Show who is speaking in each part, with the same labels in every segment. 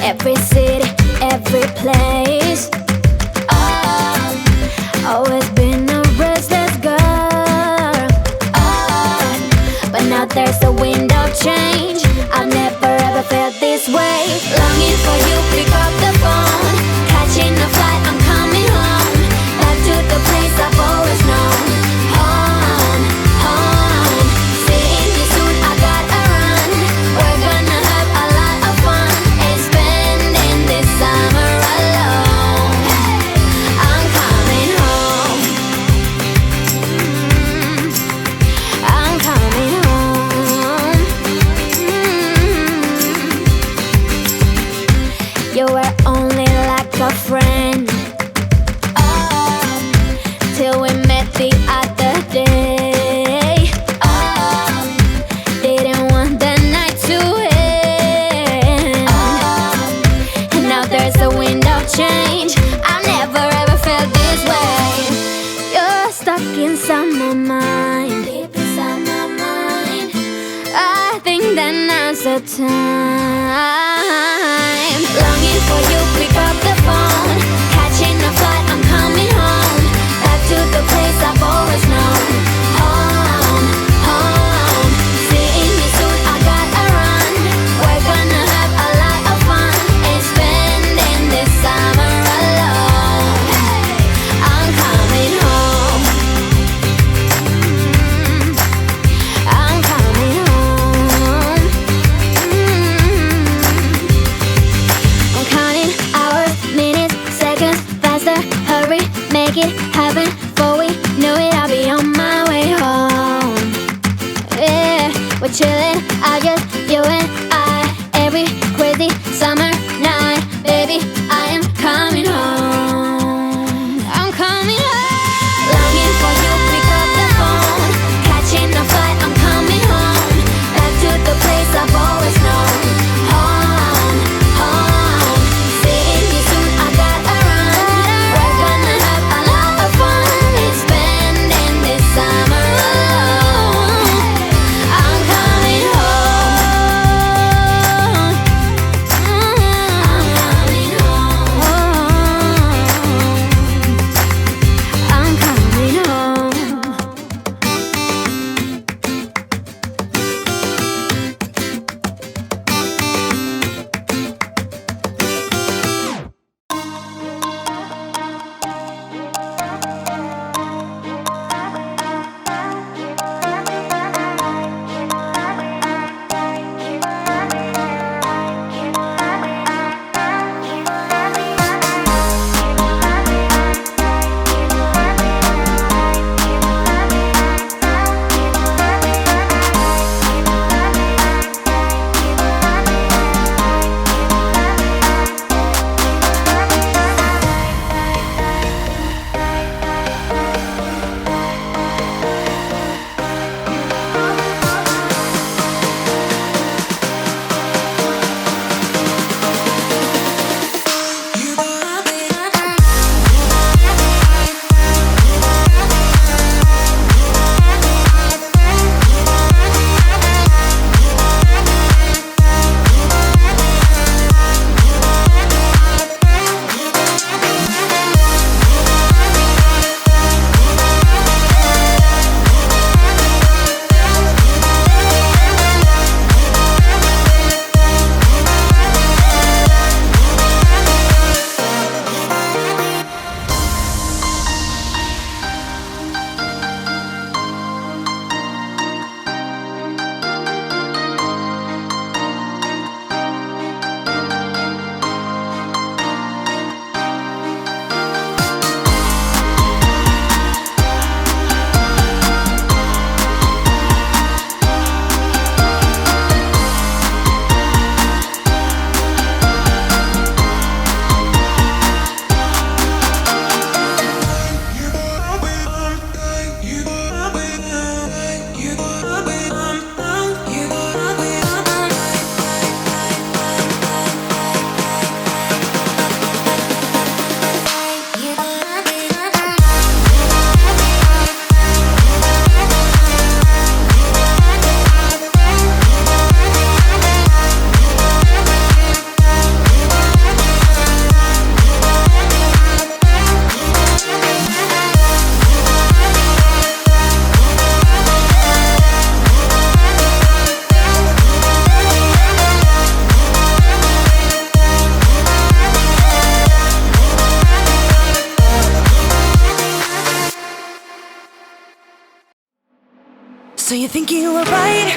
Speaker 1: every city, every place. Always been a restless girl. But now there's a wind of change. I've never ever felt this way. Longing for you, pick up the phone. Catching a flight, I'm coming home. Back to the place I've always known. Home, home. Seeing you soon, I gotta run. We're gonna have a lot of fun and spending this summer alone. I'm coming home. I'm coming home. You were only like a friend, till we met the other day. Didn't want the night to end, and now there's a wind of change. I've never ever felt this way. You're stuck inside my mind, deep inside my mind. I think that now's the time. Longing for you, pick up the phone. Catching a flight, I'm coming home. Back to the place I've always known. Home, home. Seeing you soon, I gotta run. We're gonna have a lot of fun and spending this summer alone. I'm coming home. I'm coming home. I'm counting hours, minutes, seconds, faster. Hurry, make it happen. Before we know it, I'll be on my way home. Yeah, we're chilling, I just, you and I. Every crazy summer night, baby, I am coming home. I'm coming home. Longing for you, pick up the phone. Catching a flight, I'm coming home. Back to the place I've always known. Home, home. Seeing you soon, I gotta run. We're gonna have a lot of fun and
Speaker 2: So you think you were right?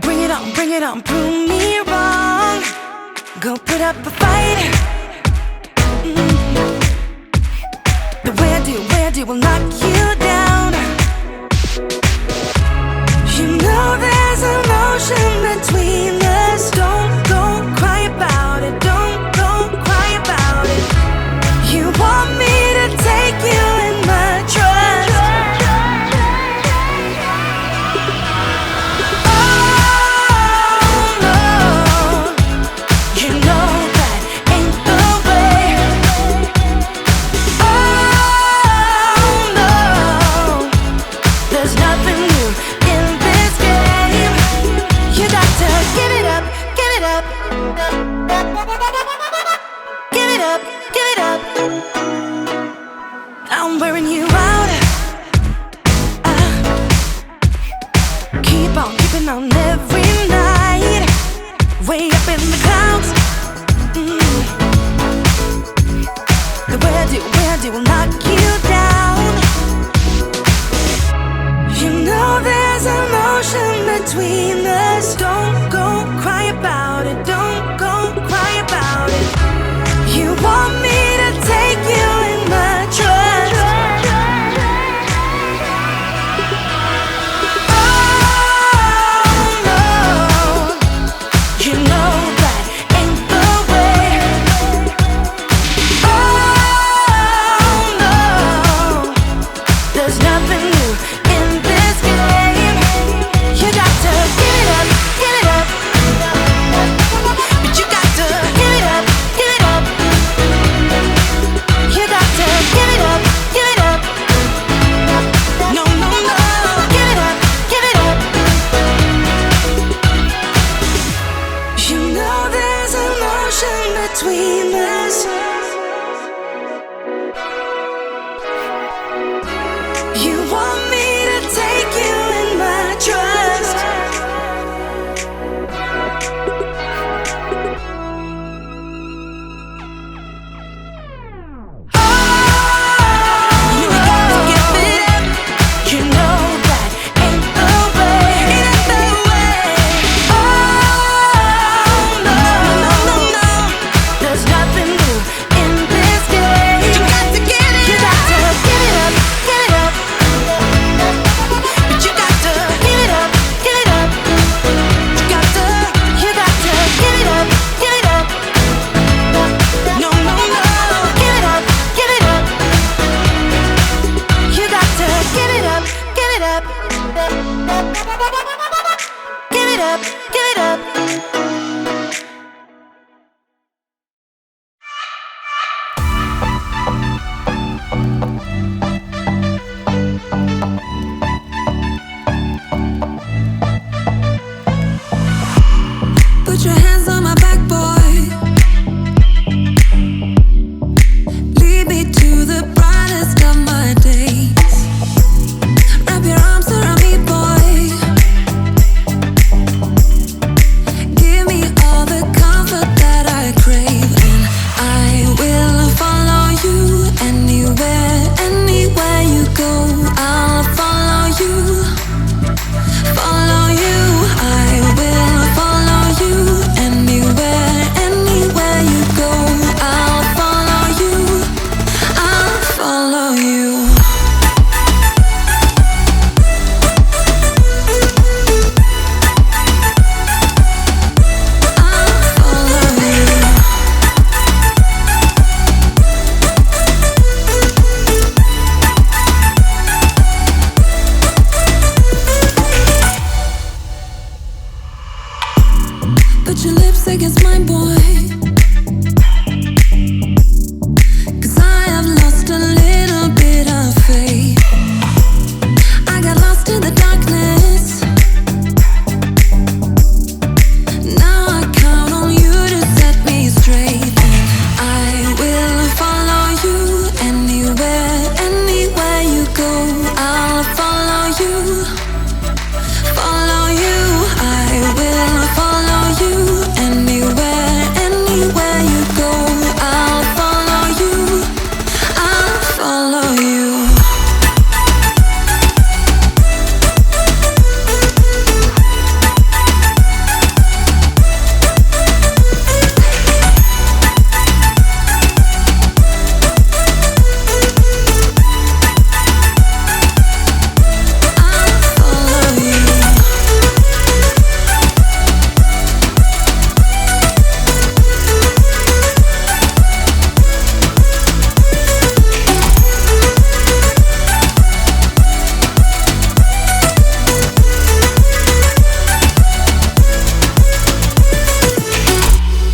Speaker 2: Bring it on, prove me wrong. Go put up a fight. The way I do will knock you down. You know there's an ocean between us. Don't go cry about it. Don't go cry about it. You want me to take you in my trust. Oh no, you know that ain't the way. Oh no, there's nothing new in this game. You got to give it up, give it up. Give it up, give it up. I'm wearing you out. Keep on keeping on every night. Way up in the clouds. The way I do will knock you down. You know there's an ocean between us. Don't go cry about it. Don't go cry about it. You want me to take you in my trust. Oh no, you know that ain't the way. Oh no, there's nothing new in this game. You got to give it up, give it up. But you got to give it up, give it up. You got to give it up, give it up. No, no, no, give it up, give it up. You know there's an ocean between us. You want me to take you in my trust. You got to give it up. You know that ain't the way. It ain't the way. Oh no, no, no, no. There's nothing new in this game. You got to give it up. You got to give it up, give it up. But you got to give it up, give it up. You got to give it up, give it up. No, no, no, give it up, give it up. You got to give it up, give it up. Give it up, give it up.
Speaker 3: Put your hands on my back, boy. Lead me to the brightest of my days. Wrap your arms around me, boy. Give me all the comfort that I crave, and I will follow you anywhere, anywhere you go. I'll follow you, follow you. I will follow you anywhere, anywhere you go. I'll follow you, I'll follow you. I'll follow you. Put your lips against mine, boy.